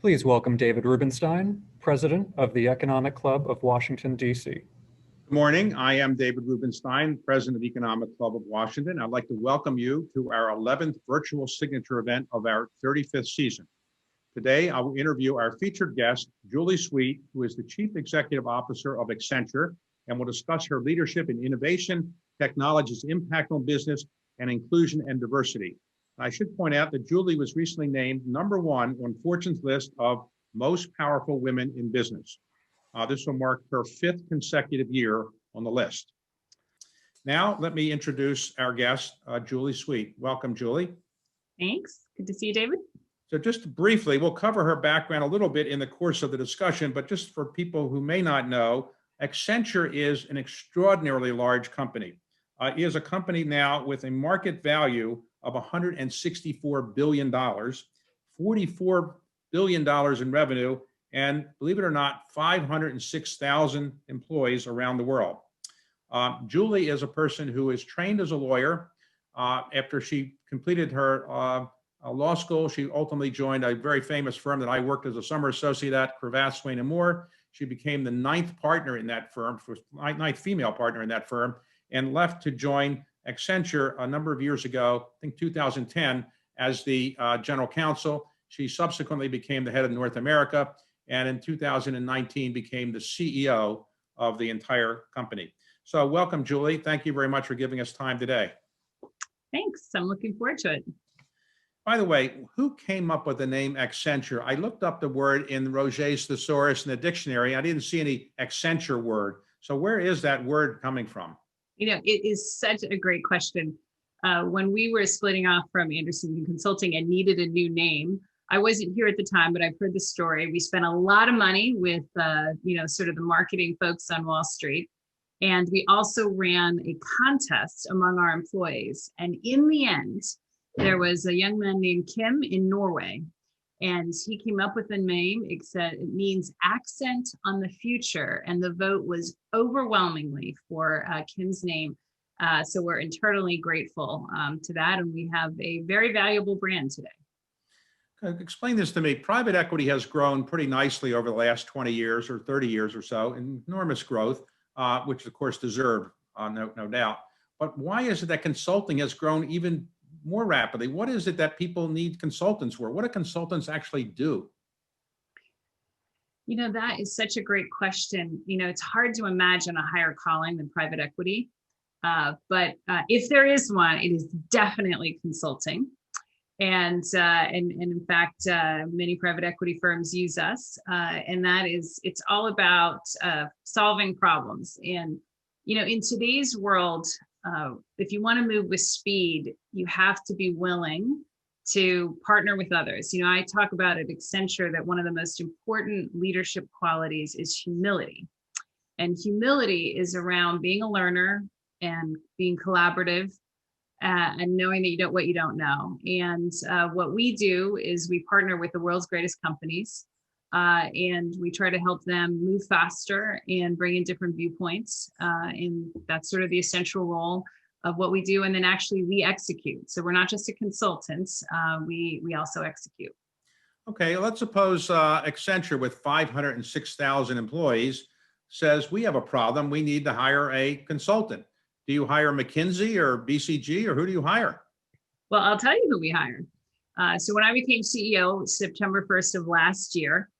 Please welcome David Rubenstein, President of the Economic Club of Washington, D.C. Good morning. I am David Rubenstein, President of the Economic Club of Washington. I'd like to welcome you to our 11th virtual signature event of our 35th season. Today, I will interview our featured guest, Julie Sweet, who is the Chief Executive Officer of Accenture, and will discuss her leadership in innovation, technology's impact on business, and inclusion and diversity. I should point out that Julie was recently named #1 on Fortune's list of most powerful women in business. This will mark her 5th consecutive year on the list. Now, let me introduce our guest, Julie Sweet. Welcome, Julie. Thanks. Good to see you, David. So just briefly, we'll cover her background a little bit in the course of the discussion, but just for people who may not know, Accenture is an extraordinarily large company. It is a company now with a market value of $164 billion, $44 billion in revenue, and believe it or not, 506,000 employees around the world. Julie is a person who is trained as a lawyer. After she completed her law school, she ultimately joined a very famous firm that I worked as a summer associate at, Kravath, Swaine & Moore. She became the 9th partner in that firm, 9th female partner in that firm, and left to join Accenture a number of years ago, I think 2010, as the general counsel. She subsequently became the head of North America, and in 2019 became the CEO of the entire company. So welcome, Julie. Thank you very much for giving us time today. Thanks. I'm looking forward to it. By the way, who came up with the name Accenture? I looked up the word in Roget's thesaurus in the dictionary. I didn't see any Accenture word. So where is that word coming from? You know, it is such a great question. When we were splitting off from Anderson Consulting and needed a new name, I wasn't here at the time, but I've heard the story. We spent a lot of money with, sort of the marketing folks on Wall Street. And we also ran a contest among our employees. And in the end, there was a young man named Kim in Norway. And he came up with the name. It said it means accent on the future. And the vote was overwhelmingly for Kim's name. So we're eternally grateful to that. And we have a very valuable brand today. Explain this to me. Private equity has grown pretty nicely over the last 20 years or 30 years or so, enormous growth, which of course deserved, no doubt. But why is it that consulting has grown even more rapidly? What is it that people need consultants for? What do consultants actually do? You know, that is such a great question. You know, it's hard to imagine a higher calling than private equity. But if there is one, it is definitely consulting. And in fact, many private equity firms use us. And that is, it's all about solving problems. And, you know, in today's world, if you want to move with speed, you have to be willing to partner with others. You know, I talk about at Accenture that one of the most important leadership qualities is humility. And humility is around being a learner and being collaborative and knowing that you don't what you don't know. And what we do is we partner with the world's greatest companies. And we try to help them move faster and bring in different viewpoints. And that's sort of the essential role of what we do. And then actually we execute. So we're not just a consultant, we also execute. Okay, let's suppose Accenture with 506,000 employees says we have a problem, we need to hire a consultant. Do you hire McKinsey or BCG or who do you hire? Well, I'll tell you who we hired. So when I became CEO September 1st of last year,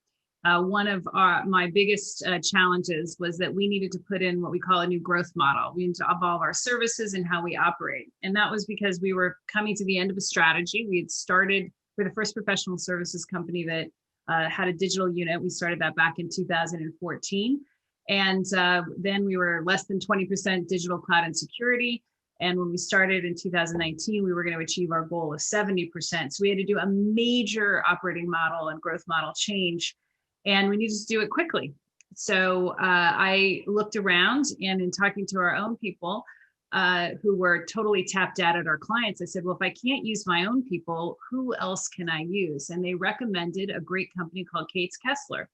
one of my biggest challenges was that we needed to put in what we call a new growth model. We need to evolve our services and how we operate. And that was because we were coming to the end of a strategy. We had started, we're the first professional services company that had a digital unit. We started that back in 2014. And then we were less than 20% digital, cloud, and security. And when we started in 2019, we were going to achieve our goal of 70%. So we had to do a major operating model and growth model change. And we needed to do it quickly. So I looked around, and in talking to our own people who were totally tapped out at our clients, I said, well, if I can't use my own people, who else can I use? And they recommended a great company called Cates Kessler.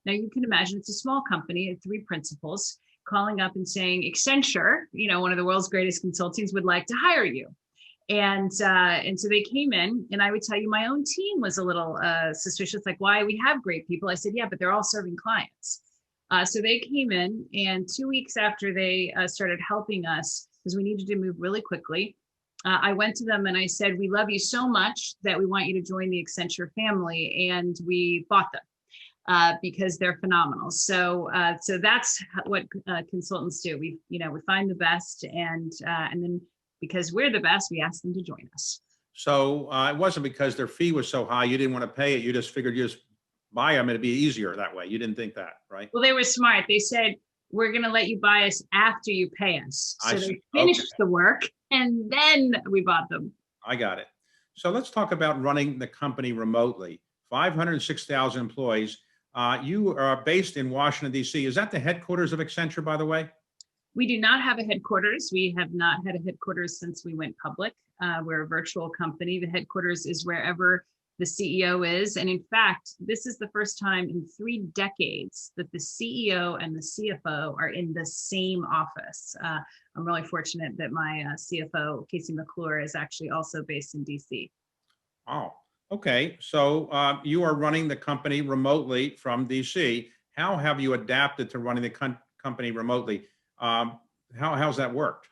Now you can imagine it's a small company at 3 principals calling up and saying, Accenture, you know, one of the world's greatest consultants would like to hire you. And so they came in, and I would tell you my own team was a little suspicious, like, why? We have great people. I said, yeah, but they're all serving clients. So they came in, and 2 weeks after they started helping us, because we needed to move really quickly, I went to them and I said, we love you so much that we want you to join the Accenture family. And we bought them because they're phenomenal. So so that's what consultants do. We find the best, and then because we're the best, we ask them to join us. So it wasn't because their fee was so high, you didn't want to pay it. You just figured you just buy them. It'd be easier that way. You didn't think that, right? Well, they were smart. They said, we're going to let you buy us after you pay us. So they finished the work, and then we bought them. I got it. So let's talk about running the company remotely. 506,000 employees. You are based in Washington, D.C. Is that the headquarters of Accenture, by the way? We do not have a headquarters. We have not had a headquarters since we went public. We're a virtual company. The headquarters is wherever the CEO is. And in fact, this is the first time in 3 decades that the CEO and the CFO are in the same office. I'm really fortunate that my CFO, Casey McClure, is actually also based in DC. Oh, okay. So you are running the company remotely from DC. How have you adapted to running the company remotely? How's that worked?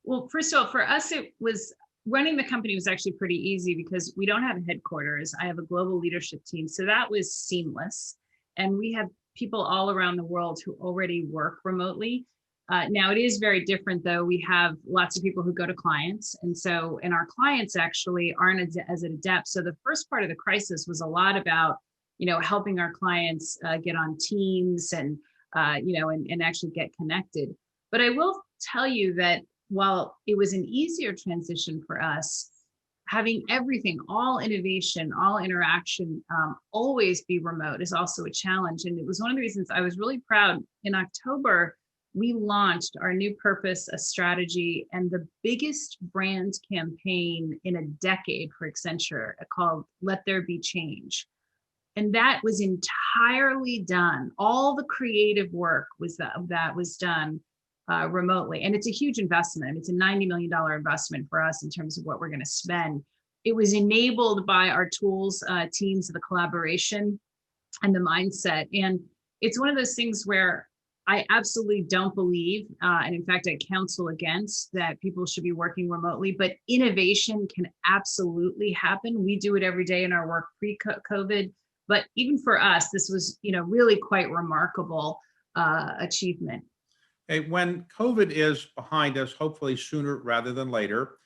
Well, first of all, for us, it was running the company was actually pretty easy because we don't have a headquarters. I have a global leadership team. So that was seamless. And we have people all around the world who already work remotely. Now it is very different though. We have lots of people who go to clients. And our clients actually aren't as adept. So the first part of the crisis was a lot about, helping our clients get on Teams and actually get connected. But I will tell you that while it was an easier transition for us, having everything, all innovation, all interaction, always be remote is also a challenge. And it was one of the reasons I was really proud. In October, we launched our new purpose, a strategy, and the biggest brand campaign in a decade for Accenture called Let There Be Change. And that was entirely done. All the creative work was that was done remotely. And it's a huge investment. I mean, it's a $90 million investment for us in terms of what we're going to spend. It was enabled by our tools, teams, the collaboration, and the mindset. And it's one of those things where I absolutely don't believe, and in fact, I counsel against that people should be working remotely, but innovation can absolutely happen. We do it every day in our work pre-COVID. But even for us, this was, really quite remarkable achievement. Hey, when COVID is behind us, hopefully sooner rather than later,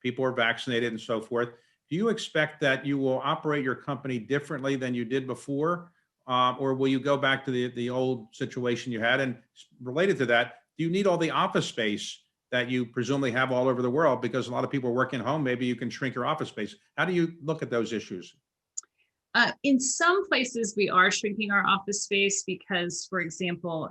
people are vaccinated and so forth. Do you expect that you will operate your company differently than you did before? Or will you go back to the old situation you had? And related to that, do you need all the office space that you presumably have all over the world? Because a lot of people are working home. Maybe you can shrink your office space. How do you look at those issues? In some places, we are shrinking our office space because, for example,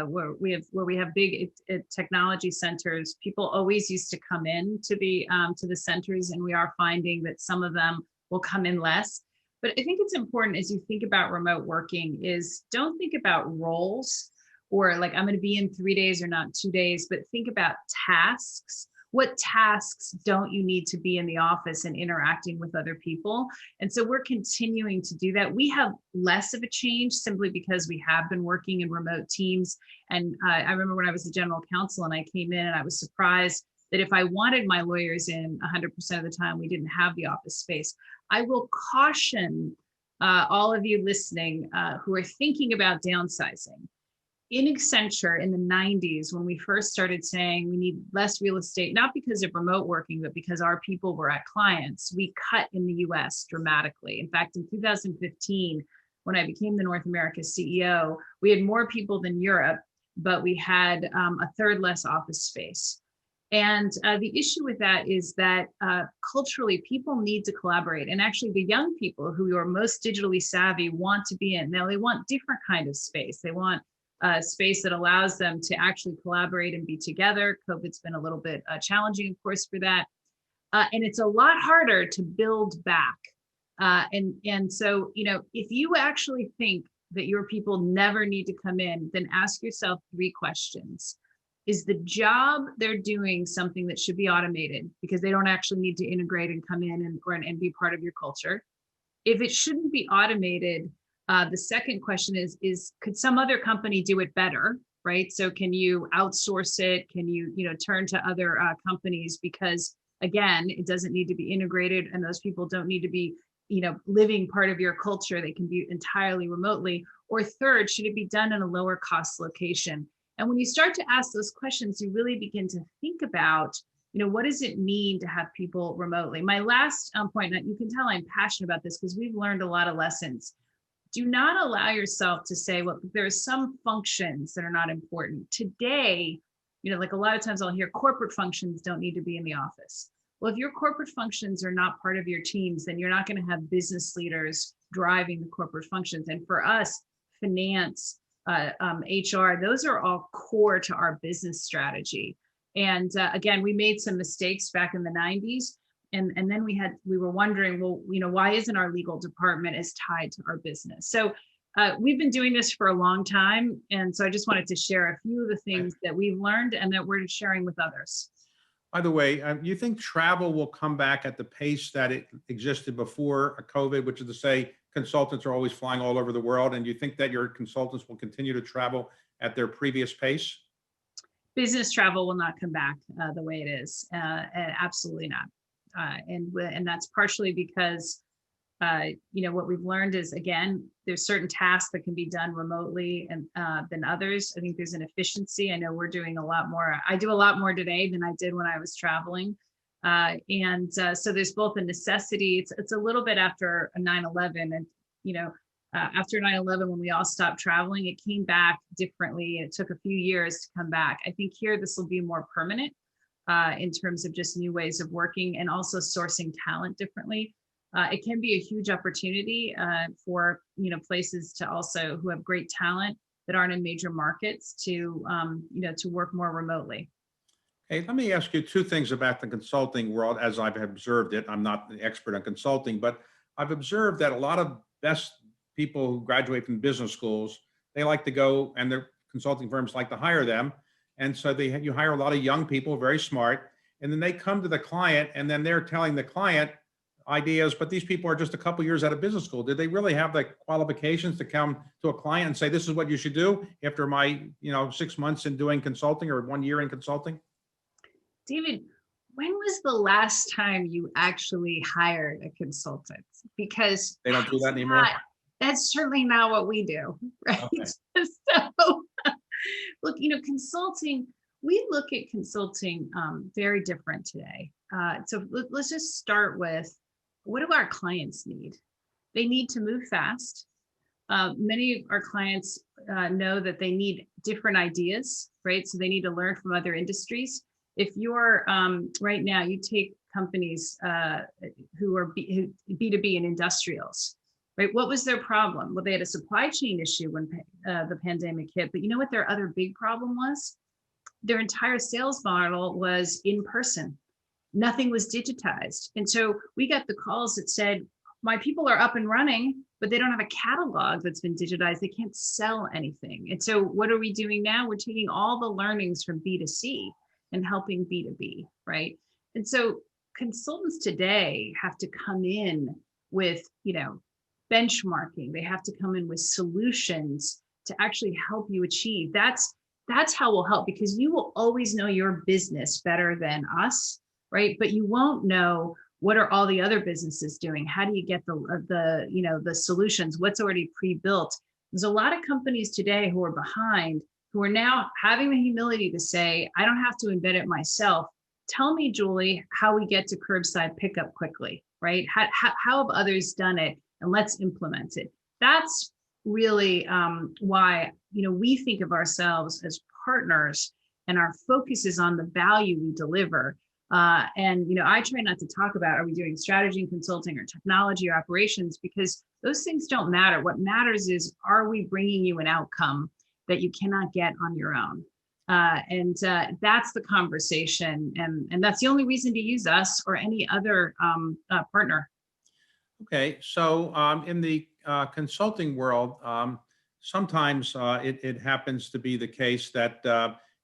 where we have big technology centers, people always used to come in to the centers, and we are finding that some of them will come in less. But I think it's important as you think about remote working is don't think about roles or like I'm going to be in 3 days or not 2 days, but think about tasks. What tasks don't you need to be in the office and interacting with other people? And so we're continuing to do that. We have less of a change simply because we have been working in remote teams. And I remember when I was the general counsel and I came in and I was surprised that if I wanted my lawyers in 100% of the time, we didn't have the office space. I will caution all of you listening who are thinking about downsizing. In Accenture in the 90s, when we first started saying we need less real estate, not because of remote working, but because our people were at clients, we cut in the US dramatically. In fact, in 2015, when I became the North America CEO, we had more people than Europe, but we had a third less office space. And the issue with that is that culturally, people need to collaborate. And actually, the young people who are most digitally savvy want to be in. Now, they want different kind of space. They want space that allows them to actually collaborate and be together. COVID's been a little bit challenging, of course, for that. And it's a lot harder to build back. And so, if you actually think that your people never need to come in, then ask yourself 3 questions. Is the job they're doing something that should be automated because they don't actually need to integrate and come in and be part of your culture? If it shouldn't be automated, the second question is could some other company do it better, right? So can you outsource it? Can you, turn to other companies? Because again, it doesn't need to be integrated and those people don't need to be, living part of your culture. They can be entirely remotely. Or third, should it be done in a lower cost location? And when you start to ask those questions, you really begin to think about, what does it mean to have people remotely? My last point, and you can tell I'm passionate about this because we've learned a lot of lessons. Do not allow yourself to say, well, there are some functions that are not important. Today, like a lot of times I'll hear corporate functions don't need to be in the office. Well, if your corporate functions are not part of your teams, then you're not going to have business leaders driving the corporate functions. And for us, finance, HR, those are all core to our business strategy. And again, we made some mistakes back in the 90s. And then we were wondering, well, why isn't our legal department as tied to our business? So we've been doing this for a long time. And so I just wanted to share a few of the things that we've learned and that we're sharing with others. By the way, you think travel will come back at the pace that it existed before COVID, which is to say consultants are always flying all over the world, and you think that your consultants will continue to travel at their previous pace? Business travel will not come back the way it is. Absolutely not. And that's partially because what we've learned is, again, there's certain tasks that can be done remotely and than others. I think there's an efficiency. I know we're doing a lot more. I do a lot more today than I did when I was traveling. So there's both a necessity. It's a little bit after 9/11, and after 9/11, when we all stopped traveling, it came back differently. It took a few years to come back. I think here this will be more permanent in terms of just new ways of working and also sourcing talent differently. It can be a huge opportunity for places to also who have great talent that aren't in major markets to work more remotely. Hey, let me ask you two things about the consulting world as I've observed it. I'm not an expert on consulting, but I've observed that a lot of best people who graduate from business schools, they like to go, and their consulting firms like to hire them. And so you hire a lot of young people, very smart, and then they come to the client, and then they're telling the client ideas, but these people are just a couple years out of business school. Did they really have the qualifications to come to a client and say, this is what you should do after my 6 months in doing consulting or 1 year in consulting? David, when was the last time you actually hired a consultant? Because they don't do that anymore. That's certainly not what we do, right? Okay. So, look, consulting, we look at consulting very different today. So let's just start with, what do our clients need? They need to move fast. Many of our clients know that they need different ideas, right? So they need to learn from other industries. If you're right now, you take companies who are B2B and industrials, right? What was their problem? Well, they had a supply chain issue when the pandemic hit, but you know what their other big problem was? Their entire sales model was in person. Nothing was digitized. And so we got the calls that said, my people are up and running, but they don't have a catalog that's been digitized. They can't sell anything. And so what are we doing now? We're taking all the learnings from B2C and helping B2B, right? And so consultants today have to come in with, benchmarking. They have to come in with solutions to actually help you achieve. That's how we'll help, because you will always know your business better than us, right? But you won't know what are all the other businesses doing. How do you get the solutions? What's already pre-built? There's a lot of companies today who are behind, who are now having the humility to say, I don't have to embed it myself. Tell me, Julie, how we get to curbside pickup quickly, right? How have others done it? And let's implement it. That's really why we think of ourselves as partners, and our focus is on the value we deliver. And I try not to talk about, are we doing strategy and consulting or technology or operations, because those things don't matter. What matters is, are we bringing you an outcome that you cannot get on your own? And that's the conversation. And that's the only reason to use us or any other partner. Okay, so in the consulting world, sometimes it happens to be the case that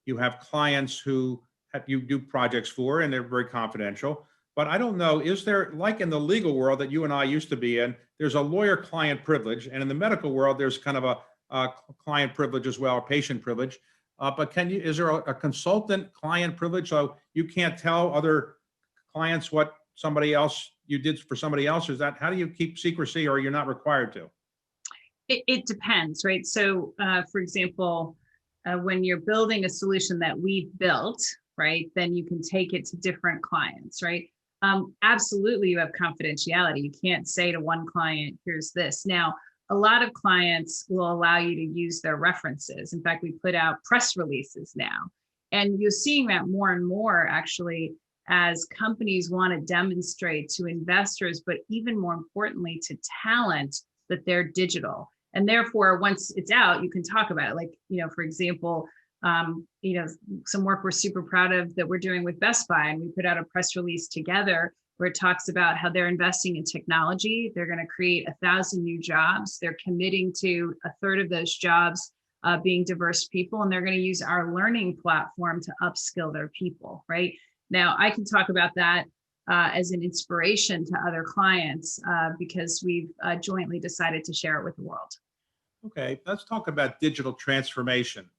You have clients who you do projects for, and they're very confidential. But I don't know, is there, like in the legal world that you and I used to be in, there's a lawyer-client privilege, and in the medical world, there's kind of a client privilege as well, patient privilege. But is there a consultant client privilege? So you can't tell other clients what somebody else you did for somebody else? Is that, how do you keep secrecy, or you're not required to? It depends, right? So, for example, when you're building a solution that we've built, right, then you can take it to different clients, right? Absolutely, you have confidentiality. You can't say to one client, here's this. Now, a lot of clients will allow you to use their references. In fact, we put out press releases now. And you're seeing that more and more, actually, as companies want to demonstrate to investors, but even more importantly, to talent, that they're digital. And therefore, once it's out, you can talk about it. Like, for example, some work we're super proud of that we're doing with Best Buy, and we put out a press release together where it talks about how they're investing in technology. They're going to create 1,000 new jobs. They're committing to a third of those jobs being diverse people, and they're going to use our learning platform to upskill their people, right? Now, I can talk about that as an inspiration to other clients because we've jointly decided to share it with the world. Okay, let's talk about digital transformation.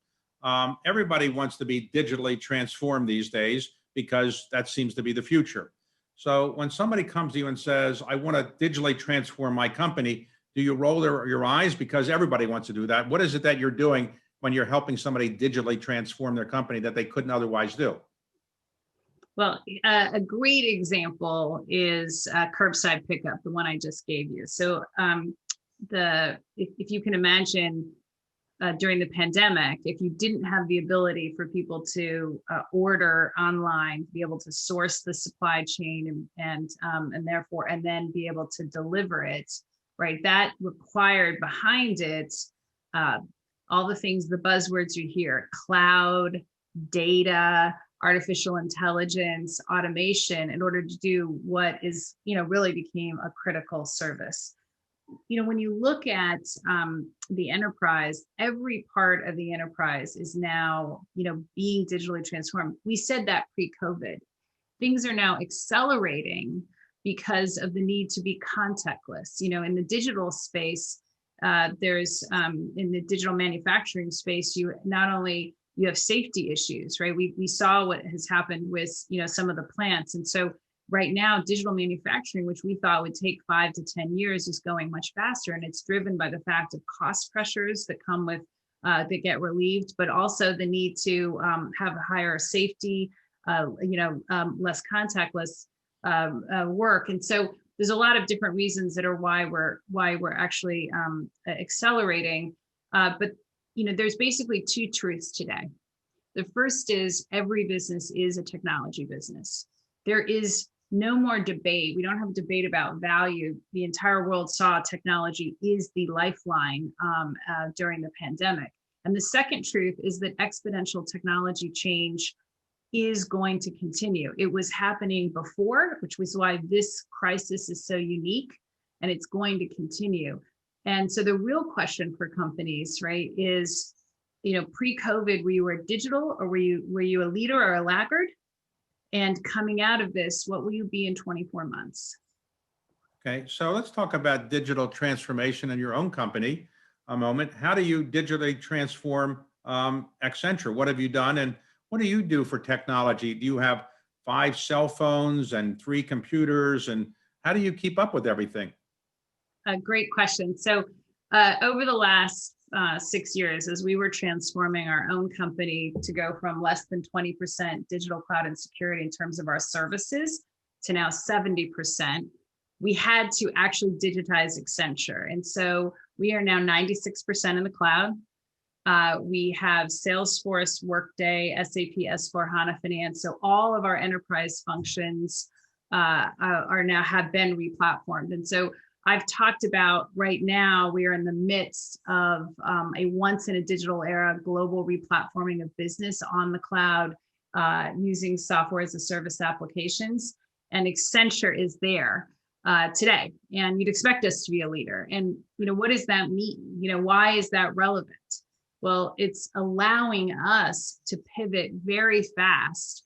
Everybody wants to be digitally transformed these days because that seems to be the future. So when somebody comes to you and says, I want to digitally transform my company, do you roll your eyes? Because everybody wants to do that. What is it that you're doing when you're helping somebody digitally transform their company that they couldn't otherwise do? Well, a great example is curbside pickup, the one I just gave you. So if you can imagine during the pandemic, if you didn't have the ability for people to order online, to be able to source the supply chain and then be able to deliver it, right? That required behind it all the things, the buzzwords you hear: cloud, data, artificial intelligence, automation, in order to do what is, really became a critical service. When you look at the enterprise, every part of the enterprise is now, being digitally transformed. We said that pre-COVID. Things are now accelerating because of the need to be contactless. In the digital space, there's in the digital manufacturing space, you have safety issues, right? We saw what has happened with, some of the plants. And so right now, digital manufacturing, which we thought would take 5 to 10 years, is going much faster. And it's driven by the fact of cost pressures that come with, that get relieved, but also the need to have a higher safety, less contactless work. And so there's a lot of different reasons that are why we're actually accelerating. But there's basically two truths today. The first is every business is a technology business. There is no more debate. We don't have a debate about value. The entire world saw technology is the lifeline during the pandemic. And the second truth is that exponential technology change is going to continue. It was happening before, which was why this crisis is so unique, and it's going to continue. And so the real question for companies, right, is, pre-COVID, were you digital, or were you a leader or a laggard? And coming out of this, what will you be in 24 months? Okay, so let's talk about digital transformation in your own company a moment. How do you digitally transform Accenture? What have you done, and what do you do for technology? Do you have 5 cell phones and 3 computers, and how do you keep up with everything? A great question. So over the last 6 years, as we were transforming our own company to go from less than 20% digital cloud and security in terms of our services to now 70%, we had to actually digitize Accenture. And so we are now 96% in the cloud. We have Salesforce, Workday, SAP, S/4HANA Finance. So all of our enterprise functions have been replatformed. And so I've talked about right now, we are in the midst of a once in a digital era global replatforming of business on the cloud using software as a service applications. And Accenture is there today. And you'd expect us to be a leader. And, what does that mean? Why is that relevant? Well, it's allowing us to pivot very fast,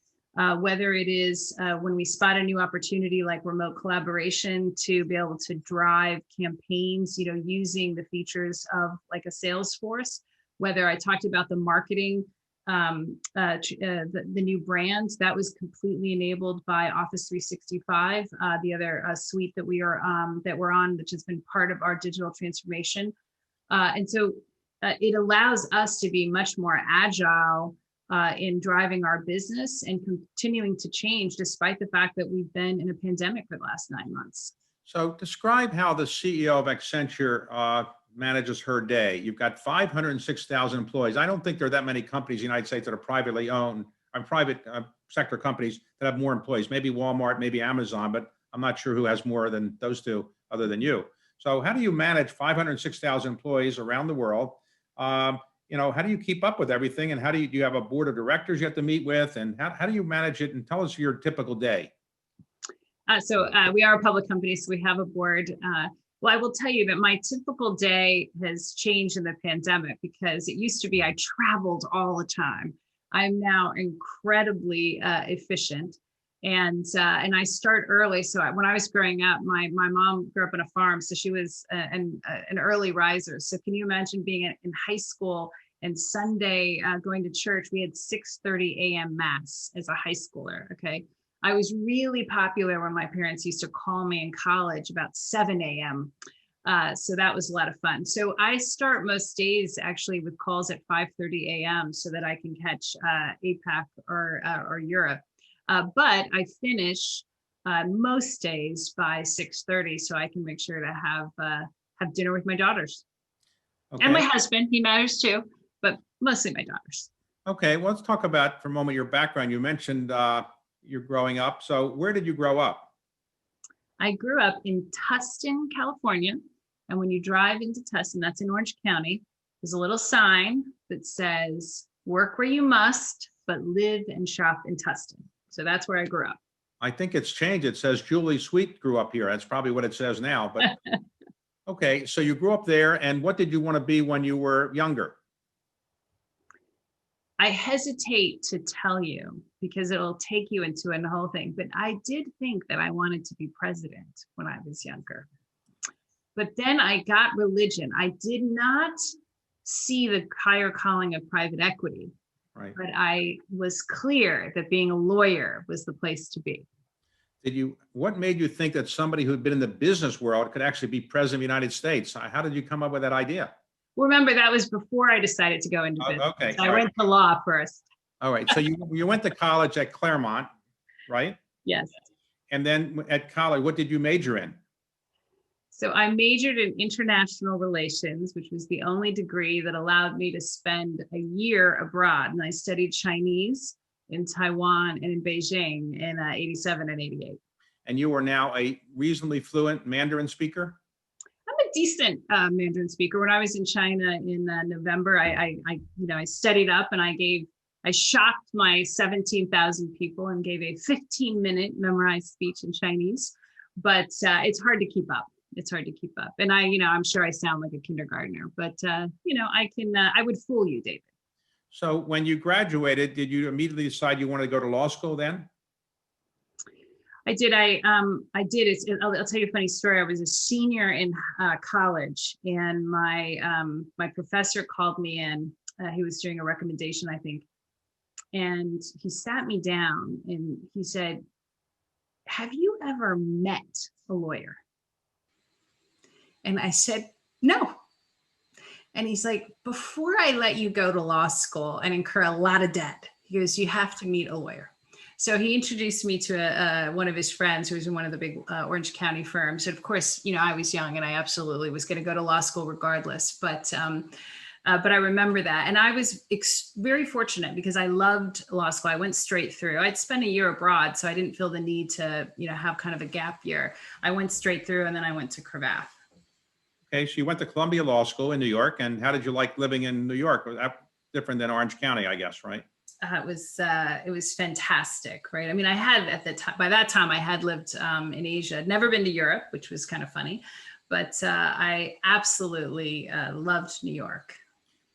whether it is when we spot a new opportunity like remote collaboration to be able to drive campaigns, using the features of like a Salesforce, whether I talked about the marketing, the new brands, that was completely enabled by Office 365, the other suite that we're on, which has been part of our digital transformation. And so it allows us to be much more agile in driving our business and continuing to change despite the fact that we've been in a pandemic for the last 9 months. So describe how the CEO of Accenture manages her day. You've got 506,000 employees. I don't think there are that many companies in the United States that are privately owned, or private sector companies that have more employees. Maybe Walmart, maybe Amazon, but I'm not sure who has more than those two other than you. So how do you manage 506,000 employees around the world? How do you keep up with everything? And do you have a board of directors you have to meet with? And how do you manage it? And tell us your typical day. So we are a public company, so we have a board. Well, I will tell you that my typical day has changed in the pandemic because it used to be I traveled all the time. I'm now incredibly efficient, and I start early. So when I was growing up, my mom grew up on a farm, so she was an early riser. So can you imagine being in high school and Sunday going to church? We had 6:30 a.m. mass as a high schooler. Okay. I was really popular when my parents used to call me in college about 7 a.m. So that was a lot of fun. So I start most days actually with calls at 5:30 a.m. so that I can catch APAC or Europe. But I finish most days by 6:30 so I can make sure to have dinner with my daughters. Okay. And my husband. He matters too, but mostly my daughters. Okay, well, let's talk about for a moment your background. You mentioned you're growing up. So where did you grow up? I grew up in Tustin, California. And when you drive into Tustin, that's in Orange County, there's a little sign that says, work where you must, but live and shop in Tustin. So that's where I grew up. I think it's changed. It says Julie Sweet grew up here. That's probably what it says now. But okay, so you grew up there. And what did you want to be when you were younger? I hesitate to tell you because it'll take you into a whole thing, but I did think that I wanted to be president when I was younger. But then I got religion. I did not see the higher calling of private equity, right? But I was clear that being a lawyer was the place to be. What made you think that somebody who'd been in the business world could actually be president of the United States? How did you come up with that idea? Remember, that was before I decided to go into business. Okay. I went to law first. All right. So you went to college at Claremont, right? Yes. And then at college, what did you major in? So I majored in international relations, which was the only degree that allowed me to spend a year abroad. And I studied Chinese in Taiwan and in Beijing in 87 and 88. And you are now a reasonably fluent Mandarin speaker? I'm a decent Mandarin speaker. When I was in China in November, I studied up and I shocked my 17,000 people and gave a 15-minute memorized speech in Chinese. But it's hard to keep up. And I'm sure I sound like a kindergartner, but I would fool you, David. So when you graduated, did you immediately decide you wanted to go to law school then? I did. I did. I'll tell you a funny story. I was a senior in college, and my professor called me in. He was doing a recommendation, I think, and he sat me down and he said, "Have you ever met a lawyer?" And I said, "No." And he's like, "Before I let you go to law school and incur a lot of debt," he goes, "you have to meet a lawyer." So he introduced me to one of his friends who was in one of the big Orange County firms. And of course, I was young and I absolutely was going to go to law school regardless. But I remember that. And I was very fortunate because I loved law school. I went straight through. I'd spent a year abroad, so I didn't feel the need to, have kind of a gap year. I went straight through and then I went to Kravath. Okay, so you went to Columbia Law School in New York. And how did you like living in New York? Was that different than Orange County, I guess, right? It was fantastic, right? I mean, by that time I had lived in Asia. I'd never been to Europe, which was kind of funny, but I absolutely loved New York.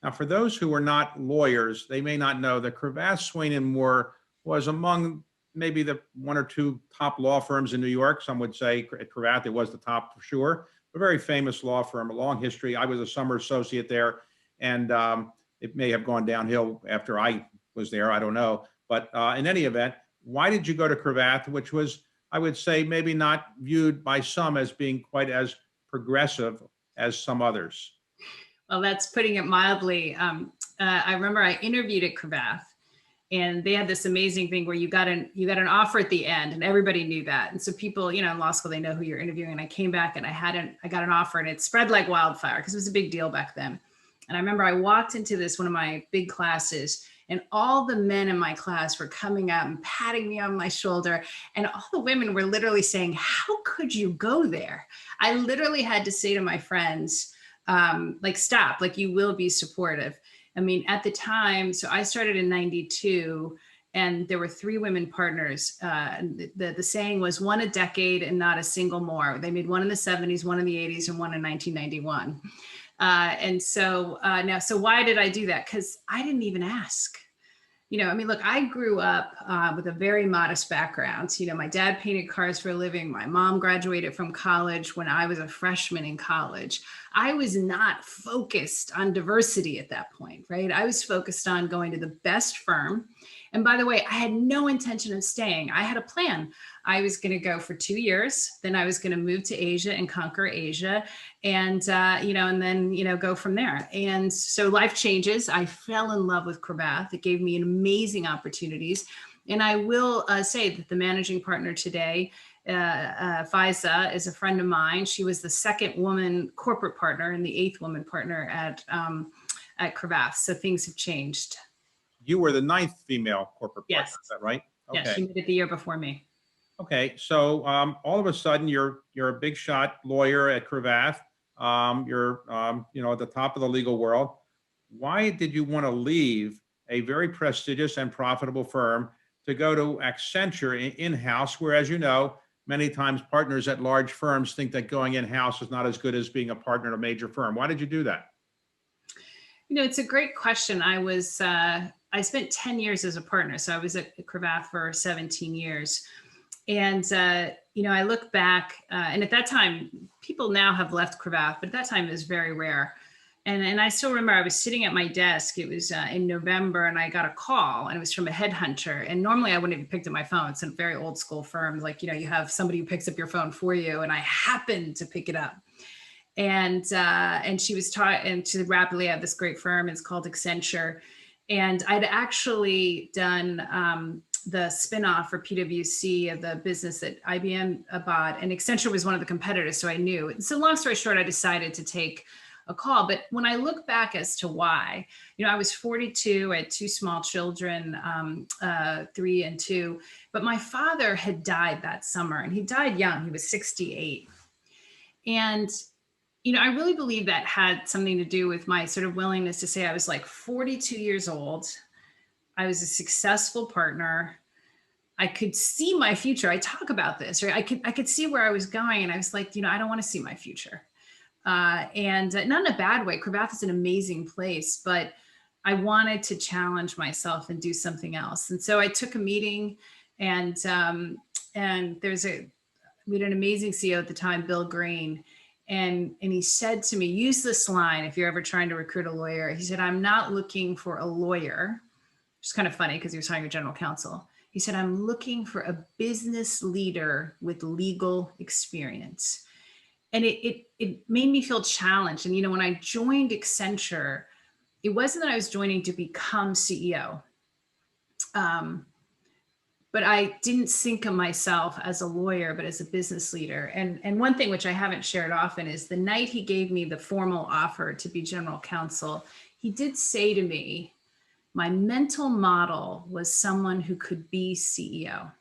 Now, for those who are not lawyers, they may not know that Kravath, Swaine and Moore was among maybe the one or two top law firms in New York. Some would say at Kravath, it was the top for sure. A very famous law firm, a long history. I was a summer associate there, and it may have gone downhill after I was there. I don't know. But in any event, why did you go to Kravath, which was, I would say, maybe not viewed by some as being quite as progressive as some others? Well, that's putting it mildly. I remember I interviewed at Kravath, and they had this amazing thing where you got an offer at the end, and everybody knew that. And so people, in law school, they know who you're interviewing. And I came back and I got an offer, and it spread like wildfire because it was a big deal back then. And I remember I walked into one of my big classes, and all the men in my class were coming up and patting me on my shoulder. And all the women were literally saying, "How could you go there?" I literally had to say to my friends, stop, you will be supportive. I mean, at the time, so I started in 92, and there were 3 women partners. The saying was one a decade and not a single more. They made one in the 70s, one in the 80s, and one in 1991. So why did I do that? Because I didn't even ask. Look, I grew up with a very modest background. My dad painted cars for a living. My mom graduated from college when I was a freshman in college. I was not focused on diversity at that point, right? I was focused on going to the best firm. And by the way, I had no intention of staying. I had a plan. I was going to go for 2 years. Then I was going to move to Asia and conquer Asia, and then go from there. And so life changes. I fell in love with Kravath. It gave me amazing opportunities. And I will say that the managing partner today, Faiza, is a friend of mine. She was the 2nd woman corporate partner and the 8th woman partner at Kravath. So things have changed. You were the 9th female corporate partner, Yes. is that right? Okay. Yes, she made it the year before me. Okay, so all of a sudden you're a big shot lawyer at Kravath. You're at the top of the legal world. Why did you want to leave a very prestigious and profitable firm to go to Accenture in-house, where, as you know, many times partners at large firms think that going in-house is not as good as being a partner at a major firm? Why did you do that? It's a great question. I spent 10 years as a partner. So I was at Kravath for 17 years. And, I look back, and at that time, people now have left Kravath, but at that time it was very rare. And I still remember I was sitting at my desk. It was in November, and I got a call, and it was from a headhunter. And normally I wouldn't have picked up my phone. It's a very old school firm. You have somebody who picks up your phone for you. And I happened to pick it up. And she was taught, and to rapidly have this great firm. It's called Accenture. And I'd actually done the spinoff for PwC of the business that IBM bought, and Accenture was one of the competitors, so I knew. So long story short, I decided to take a call. But when I look back as to why, I was 42, I had 2 small children, 3 and 2, but my father had died that summer, and he died young. He was 68. And I really believe that had something to do with my sort of willingness to say I was 42 years old. I was a successful partner. I could see my future. I talk about this, right? I could see where I was going, and I was like, I don't want to see my future. And not in a bad way. Kravath is an amazing place, but I wanted to challenge myself and do something else. And so I took a meeting, and we had an amazing CEO at the time, Bill Green. And he said to me, use this line if you're ever trying to recruit a lawyer. He said, "I'm not looking for a lawyer," which is kind of funny because he was hiring a general counsel. He said, "I'm looking for a business leader with legal experience." And it made me feel challenged. And, when I joined Accenture, it wasn't that I was joining to become CEO. But I didn't think of myself as a lawyer, but as a business leader. And one thing which I haven't shared often is the night he gave me the formal offer to be general counsel, he did say to me, my mental model was someone who could be CEO.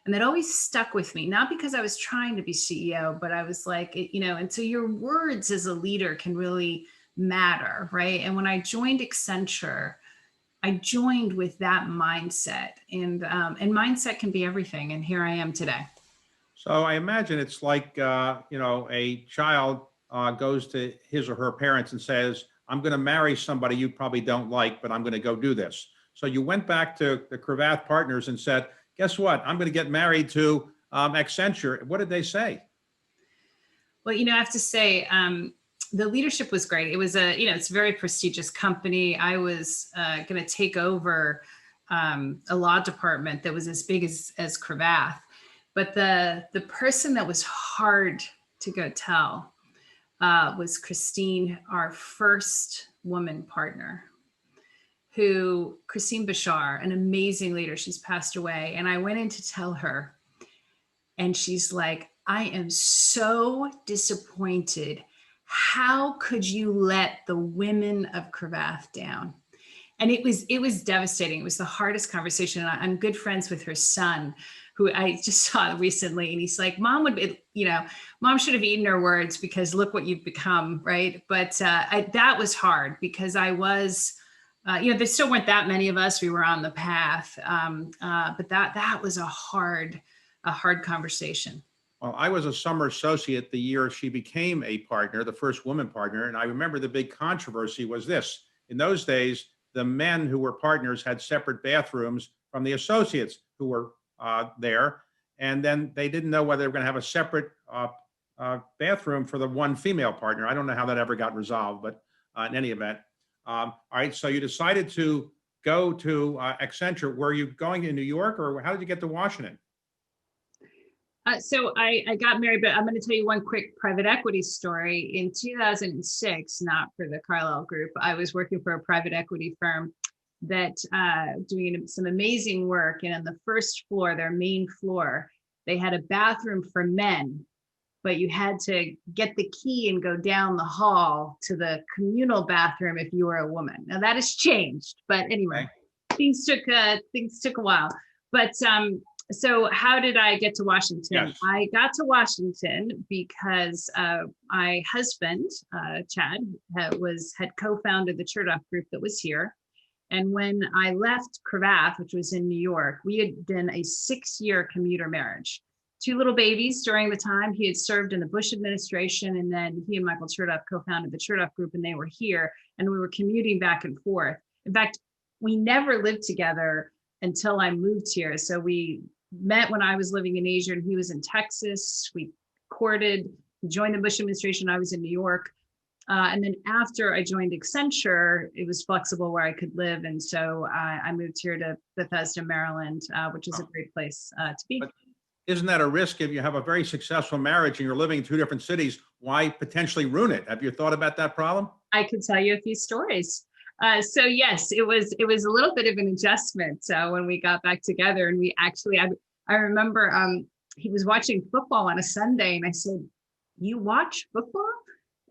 And that always stuck with me, not because I was trying to be CEO, but I was like, and so your words as a leader can really matter, right? And when I joined Accenture, I joined with that mindset, and mindset can be everything. And here I am today. So I imagine it's like, a child goes to his or her parents and says, I'm going to marry somebody you probably don't like, but I'm going to go do this. So you went back to the Kravath partners and said, guess what? I'm going to get married to Accenture. What did they say? Well, I have to say, the leadership was great. It was it's a very prestigious company. I was going to take over a law department that was as big as Kravath. But the person that was hard to go tell was Christine, our first woman partner, Christine Bashar, an amazing leader. She's passed away. And I went in to tell her, and she's like, I am so disappointed. How could you let the women of Kravath down? And it was devastating. It was the hardest conversation. And I'm good friends with her son, who I just saw recently. And he's like, Mom Mom should have eaten her words, because look what you've become, right? But that was hard, because I was, there still weren't that many of us. We were on the path. But that was a hard conversation. Well, I was a summer associate the year she became a partner, the first woman partner. And I remember the big controversy was this. In those days, the men who were partners had separate bathrooms from the associates who were there. And then they didn't know whether they were going to have a separate bathroom for the one female partner. I don't know how that ever got resolved, but in any event. All right, so you decided to go to Accenture. Were you going to New York, or how did you get to Washington? So I got married, but I'm going to tell you one quick private equity story. In 2006, not for the Carlyle Group, I was working for a private equity firm that doing some amazing work. And on the first floor, their main floor, they had a bathroom for men, but you had to get the key and go down the hall to the communal bathroom if you were a woman. Now that has changed, but anyway, things took a while. But so how did I get to Washington? Yes. I got to Washington because my husband, Chad, had co-founded the Chertoff Group that was here. And when I left Kravath, which was in New York, we had been a 6-year commuter marriage. 2 little babies during the time. He had served in the Bush administration, and then he and Michael Chertoff co-founded the Chertoff Group, and they were here, and we were commuting back and forth. In fact, we never lived together until I moved here. So we met when I was living in Asia and he was in Texas. We courted, joined the Bush administration. I was in New York. And then after I joined Accenture, it was flexible where I could live. And so I moved here to Bethesda, Maryland, which is a great place to be. But isn't that a risk if you have a very successful marriage and you're living in 2 different cities? Why potentially ruin it? Have you thought about that problem? I could tell you a few stories. So yes, it was a little bit of an adjustment when we got back together. And we actually, I remember he was watching football on a Sunday, and I said, "You watch football?"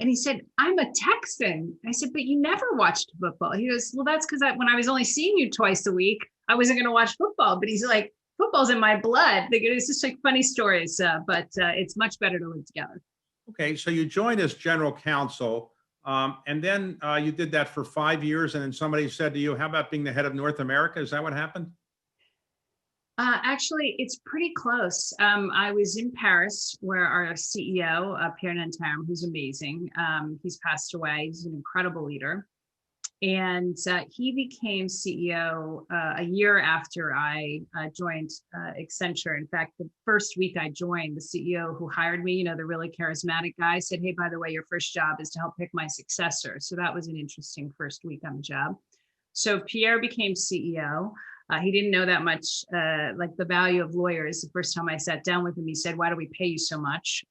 And he said, "I'm a Texan." I said, "But you never watched football." He goes, "Well, that's because when I was only seeing you twice a week, I wasn't going to watch football." But he's like, "Football's in my blood." It's just like funny stories, but it's much better to live together. Okay, so you joined as general counsel, and then you did that for 5 years, and then somebody said to you, "How about being the head of North America?" Is that what happened? Actually, it's pretty close. I was in Paris, where our CEO, Pierre Nanterme, who's amazing, he's passed away. He's an incredible leader. And he became CEO a year after I joined Accenture. In fact, the first week I joined, the CEO who hired me, the really charismatic guy, said, "Hey, by the way, your first job is to help pick my successor." So that was an interesting first week on the job. So Pierre became CEO. He didn't know that much, like the value of lawyers. The first time I sat down with him, he said, "Why do we pay you so much?"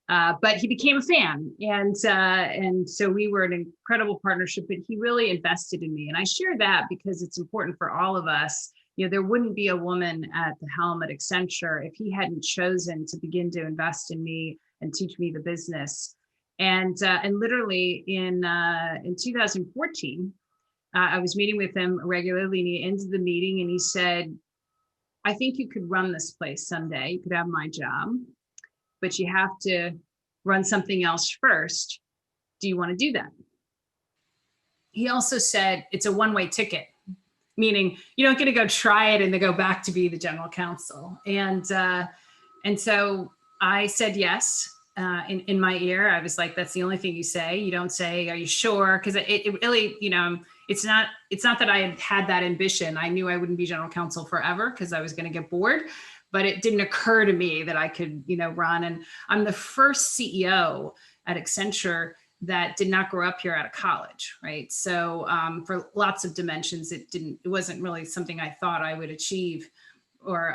But he became a fan. And so we were an incredible partnership, but he really invested in me. And I share that because it's important for all of us. There wouldn't be a woman at the helm at Accenture if he hadn't chosen to begin to invest in me and teach me the business. And literally in 2014, I was meeting with him regularly, and he ended the meeting and he said, "I think you could run this place someday. You could have my job, but you have to run something else first. Do you want to do that?" He also said, "It's a one-way ticket," meaning you don't get to go try it and then go back to be the general counsel. And so I said yes. in my ear. I was like, that's the only thing you say. You don't say, are you sure? Because it really, it's not that I had that ambition. I knew I wouldn't be general counsel forever because I was going to get bored, but it didn't occur to me that I could, run. And I'm the first CEO at Accenture that did not grow up here out of college, right? So for lots of dimensions, it wasn't really something I thought I would achieve, or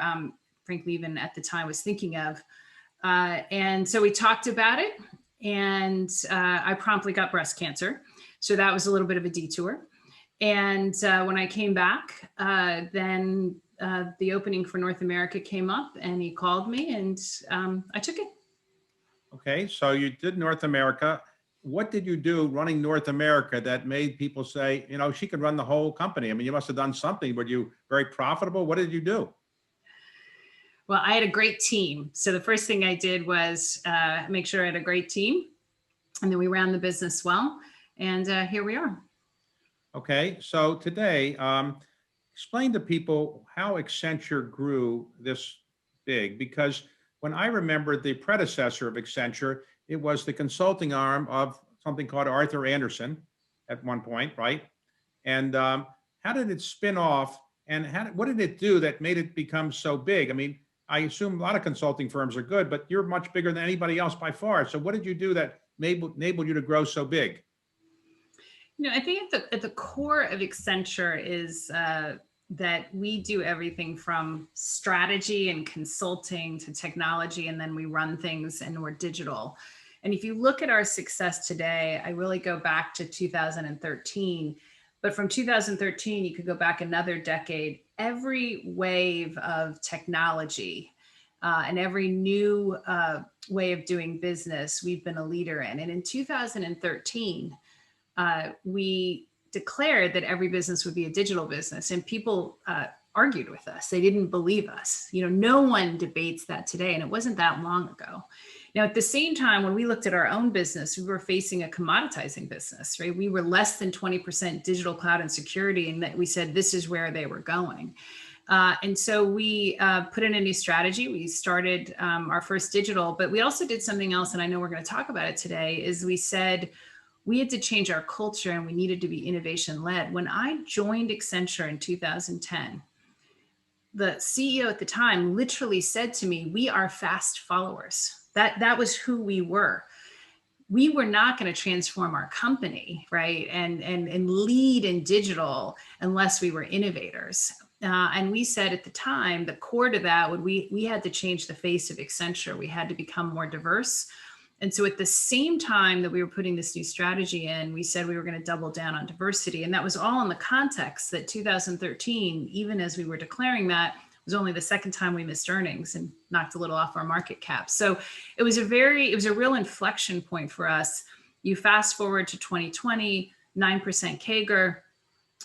frankly, even at the time was thinking of. And so we talked about it, and I promptly got breast cancer. So that was a little bit of a detour. And when I came back, then the opening for North America came up, and he called me, and I took it. Okay, so you did North America. What did you do running North America that made people say, she could run the whole company? I mean, you must have done something. Were you very profitable? What did you do? Well, I had a great team. So the first thing I did was make sure I had a great team. And then we ran the business well. And here we are. Okay, so today, explain to people how Accenture grew this big, because when I remember the predecessor of Accenture, it was the consulting arm of something called Arthur Andersen at one point, right? And how did it spin off, and what did it do that made it become so big? I mean, I assume a lot of consulting firms are good, but you're much bigger than anybody else by far. So what did you do that enabled you to grow so big? I think at the core of Accenture is that we do everything from strategy and consulting to technology, and then we run things and we're digital. And if you look at our success today, I really go back to 2013. But from 2013, you could go back another decade. Every wave of technology and every new way of doing business, we've been a leader in. And in 2013, we declared that every business would be a digital business, and people argued with us. They didn't believe us. No one debates that today, and it wasn't that long ago. Now, at the same time, when we looked at our own business, we were facing a commoditizing business, right? We were less than 20% digital, cloud, and security, and that we said this is where they were going. And so we put in a new strategy. We started our first digital, but we also did something else, and I know we're going to talk about it today, is we said we had to change our culture and we needed to be innovation led. When I joined Accenture in 2010, the CEO at the time literally said to me, we are fast followers. That was who we were. We were not going to transform our company, right? And lead in digital unless we were innovators. And we said at the time, the core to that would we had to change the face of Accenture. We had to become more diverse. And so at the same time that we were putting this new strategy in, we said we were going to double down on diversity. And that was all in the context that 2013, even as we were declaring that, was only the second time we missed earnings and knocked a little off our market cap. So it was a real inflection point for us. You fast forward to 2020, 9% CAGR.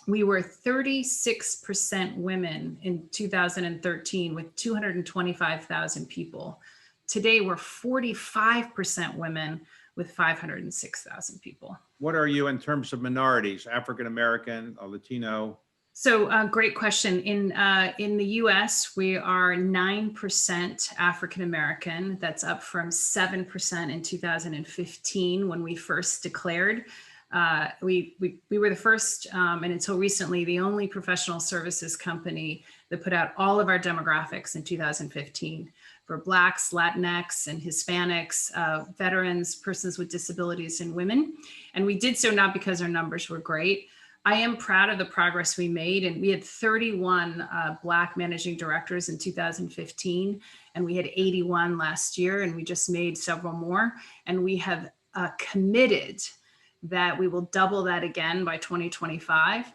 We were 36% women in 2013 with 225,000 people. Today, we're 45% women with 506,000 people. What are you in terms of minorities, African American, Latino? So great question. In the US, we are 9% African American. That's up from 7% in 2015 when we first declared. We were the first, and until recently, the only professional services company that put out all of our demographics in 2015 for Blacks, Latinx, and Hispanics, veterans, persons with disabilities, and women. And we did so not because our numbers were great. I am proud of the progress we made, and we had 31 Black managing directors in 2015, and we had 81 last year, and we just made several more. And we have committed that we will double that again by 2025,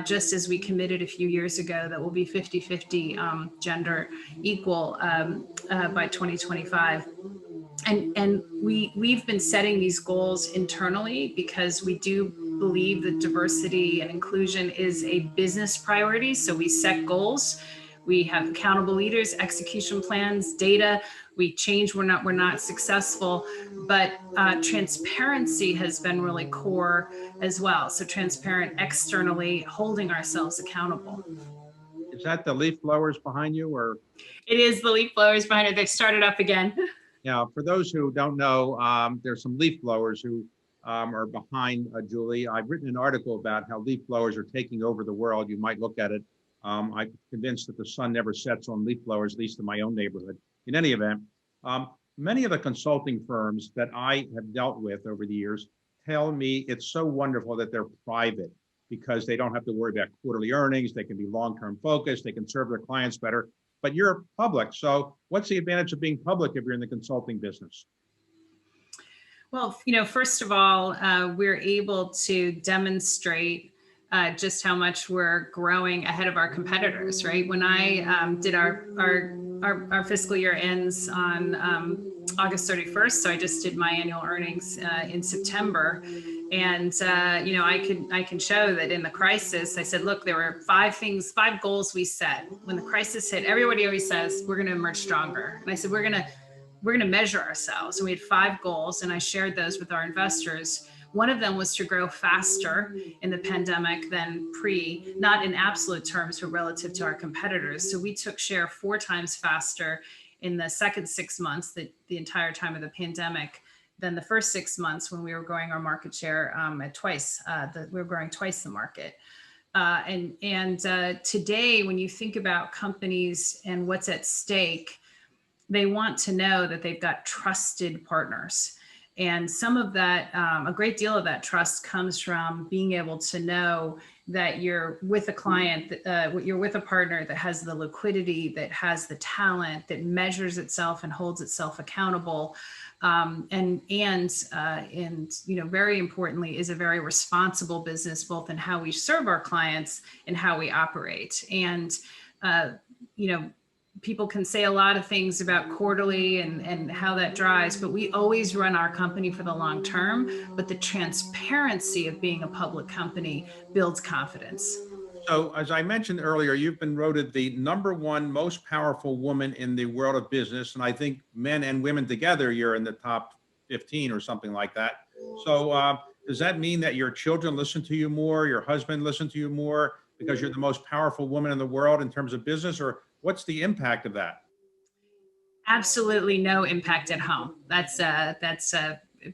just as we committed a few years ago that we'll be 50-50 gender equal by 2025. And we've been setting these goals internally because we do believe that diversity and inclusion is a business priority. So we set goals, we have accountable leaders, execution plans, data. We change, we're not successful, but transparency has been really core as well. So transparent externally, holding ourselves accountable. Is that the leaf blowers behind you, or? It is the leaf blowers behind it. They started up again. Now, for those who don't know, there's some leaf blowers who are behind Julie. I've written an article about how leaf blowers are taking over the world. You might look at it. I'm convinced that the sun never sets on leaf blowers, at least in my own neighborhood. In any event, many of the consulting firms that I have dealt with over the years tell me it's so wonderful that they're private because they don't have to worry about quarterly earnings. They can be long-term focused. They can serve their clients better. But you're public. So what's the advantage of being public if you're in the consulting business? Well, first of all, we're able to demonstrate just how much we're growing ahead of our competitors, right? When I did our fiscal year ends on August 31st, so I just did my annual earnings in September, and I can show that in the crisis, I said, look, there were five goals we set. When the crisis hit, everybody always says we're going to emerge stronger, and I said we're going to measure ourselves. And we had 5 goals, and I shared those with our investors. One of them was to grow faster in the pandemic than pre, not in absolute terms, but relative to our competitors. So we took share 4 times faster in the second 6 months, the entire time of the pandemic, than the first 6 months when we were growing our market share at twice. We were growing twice the market. Today, when you think about companies and what's at stake, they want to know that they've got trusted partners. And some of that, a great deal of that trust comes from being able to know that you're with a client, you're with a partner that has the liquidity, that has the talent, that measures itself and holds itself accountable. And very importantly, is a very responsible business, both in how we serve our clients and how we operate. And, people can say a lot of things about quarterly and how that drives, but we always run our company for the long term. But the transparency of being a public company builds confidence. So as I mentioned earlier, you've been voted the #1 most powerful woman in the world of business. And I think men and women together, you're in the top 15 or something like that. So does that mean that your children listen to you more, your husband listen to you more because you're the most powerful woman in the world in terms of business, or what's the impact of that? Absolutely no impact at home. That's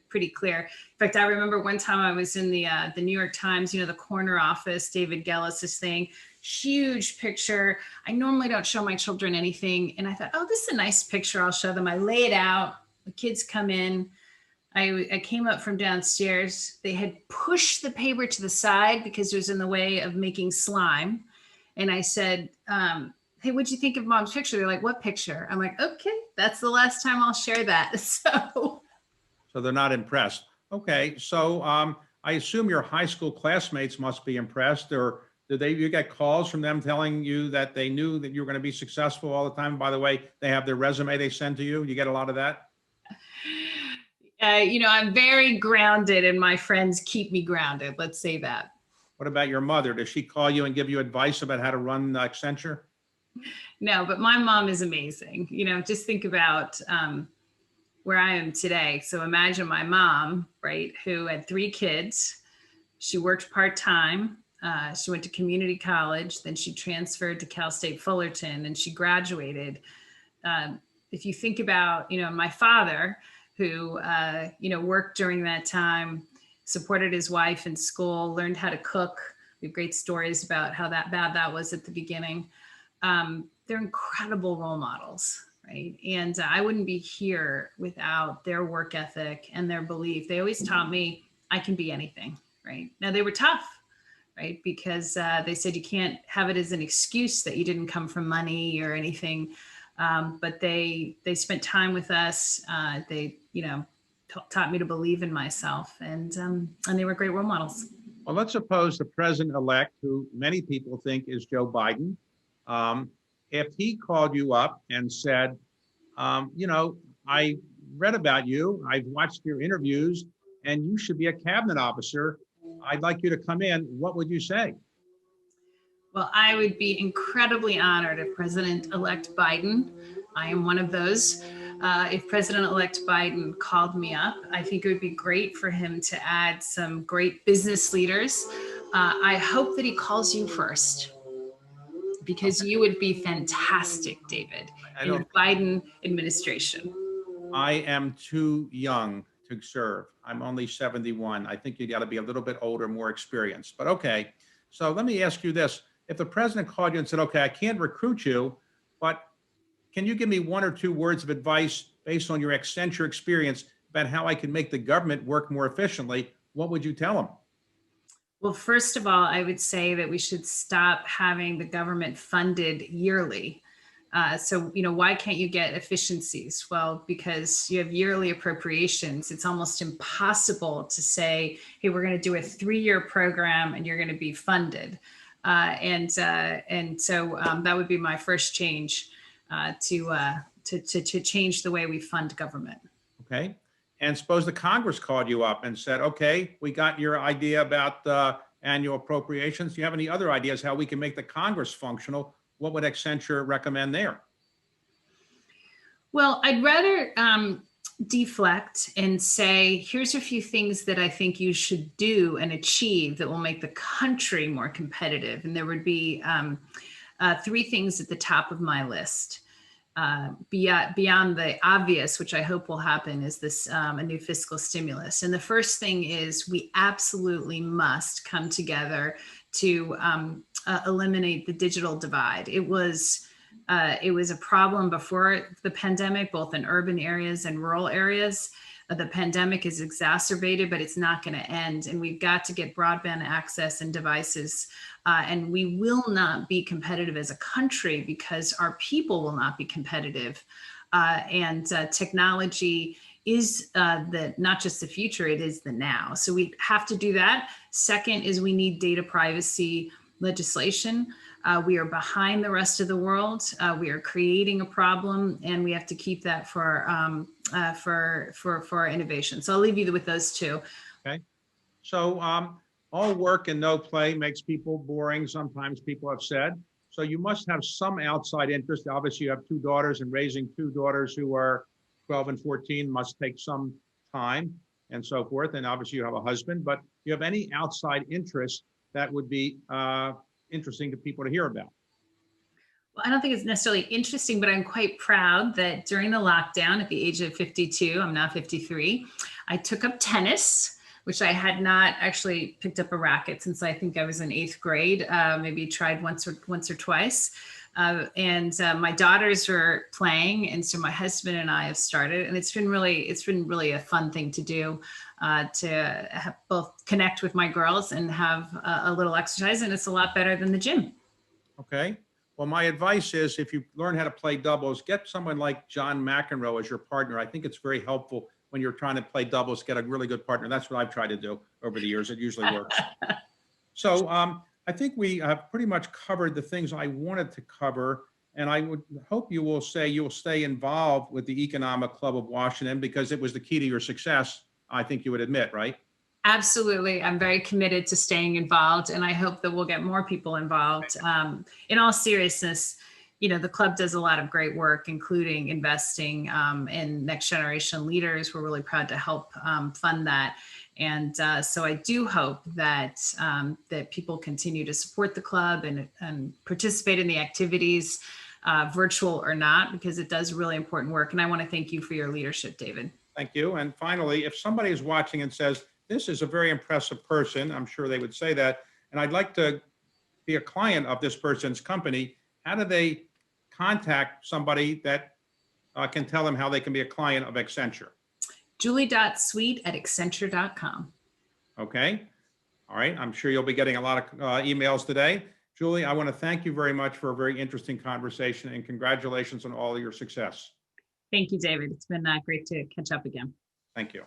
pretty clear. In fact, I remember one time I was in the New York Times, the corner office, David Gellis's thing, huge picture. I normally don't show my children anything, and I thought, oh, this is a nice picture. I'll show them. I lay it out. The kids come in. I came up from downstairs. They had pushed the paper to the side because it was in the way of making slime, and I said, hey, what'd you think of Mom's picture? They're like, what picture? I'm like, okay, that's the last time I'll share that. So they're not impressed. Okay, so I assume your high school classmates must be impressed, or you get calls from them telling you that they knew that you were going to be successful all the time? By the way, they have their resume they send to you. You get a lot of that? I'm very grounded, and my friends keep me grounded. Let's say that. What about your mother? Does she call you and give you advice about how to run Accenture? No, but my mom is amazing. Just think about where I am today. So imagine my mom, right, who had 3 kids. She worked part-time. She went to community college. Then she transferred to Cal State Fullerton, and she graduated. If you think about, my father, who, worked during that time, supported his wife in school, learned how to cook. We have great stories about how bad that was at the beginning. They're incredible role models, right? And I wouldn't be here without their work ethic and their belief. They always taught me I can be anything, right? Now, they were tough, right? Because they said you can't have it as an excuse that you didn't come from money or anything. But they spent time with us. They, taught me to believe in myself, and they were great role models. Well, let's suppose the president-elect, who many people think is Joe Biden, if he called you up and said, I read about you, I've watched your interviews, and you should be a cabinet officer. I'd like you to come in. What would you say? Well, I would be incredibly honored if President-elect Biden, I am one of those, if President-elect Biden called me up. I think it would be great for him to add some great business leaders. I hope that he calls you first, because you would be fantastic, David, in the Biden administration. I am too young to serve. I'm only 71. I think you got to be a little bit older, more experienced. But okay. So let me ask you this. If the president called you and said, okay, I can't recruit you, but can you give me one or two words of advice based on your Accenture experience about how I can make the government work more efficiently? What would you tell him? Well, first of all, I would say that we should stop having the government funded yearly. So, why can't you get efficiencies? Well, because you have yearly appropriations. It's almost impossible to say, hey, we're going to do a 3-year program and you're going to be funded. And so that would be my first change to change the way we fund government. Okay. And suppose the Congress called you up and said, okay, we got your idea about annual appropriations. Do you have any other ideas how we can make the Congress functional? What would Accenture recommend there? Well, I'd rather deflect and say, here's a few things that I think you should do and achieve that will make the country more competitive. And there would be 3 things at the top of my list. Beyond the obvious, which I hope will happen, is this a new fiscal stimulus. And the first thing is we absolutely must come together to eliminate the digital divide. It was a problem before the pandemic, both in urban areas and rural areas. The pandemic is exacerbated, but it's not going to end. And we've got to get broadband access and devices. And we will not be competitive as a country because our people will not be competitive. And technology is not just the future, it is the now. So we have to do that. Second is we need data privacy legislation. We are behind the rest of the world. We are creating a problem, and we have to keep that for our innovation. So I'll leave you with those 2. Okay. So all work and no play makes people boring. Sometimes people have said. So you must have some outside interest. Obviously, you have 2 daughters, and raising 2 daughters who are 12 and 14 must take some time and so forth. And obviously, you have a husband. But do you have any outside interest that would be interesting to people to hear about? Well, I don't think it's necessarily interesting, but I'm quite proud that during the lockdown at the age of 52, I'm now 53, I took up tennis, which I had not actually picked up a racket since I think I was in 8th grade, maybe tried once or twice. And my daughters were playing, and so my husband and I have started, and it's been really a fun thing to do, to have both connect with my girls and have a little exercise, and it's a lot better than the gym. Okay. Well, my advice is if you learn how to play doubles, get someone like John McEnroe as your partner. I think it's very helpful when you're trying to play doubles, get a really good partner. That's what I've tried to do over the years. It usually works. So I think we have pretty much covered the things I wanted to cover. And I would hope you will say you'll stay involved with the Economic Club of Washington because it was the key to your success. I think you would admit, right? Absolutely. I'm very committed to staying involved, and I hope that we'll get more people involved. In all seriousness, the club does a lot of great work, including investing in next generation leaders. We're really proud to help fund that. And so I do hope that that people continue to support the club and participate in the activities, virtual or not, because it does really important work. And I want to thank you for your leadership, David. Thank you. And finally, if somebody is watching and says, this is a very impressive person, I'm sure they would say that, and I'd like to be a client of this person's company, how do they contact somebody that can tell them how they can be a client of Accenture? Julie.sweet@accenture.com. Okay. All right. I'm sure you'll be getting a lot of emails today. Julie, I want to thank you very much for a very interesting conversation, and congratulations on all of your success. Thank you, David. It's been great to catch up again. Thank you.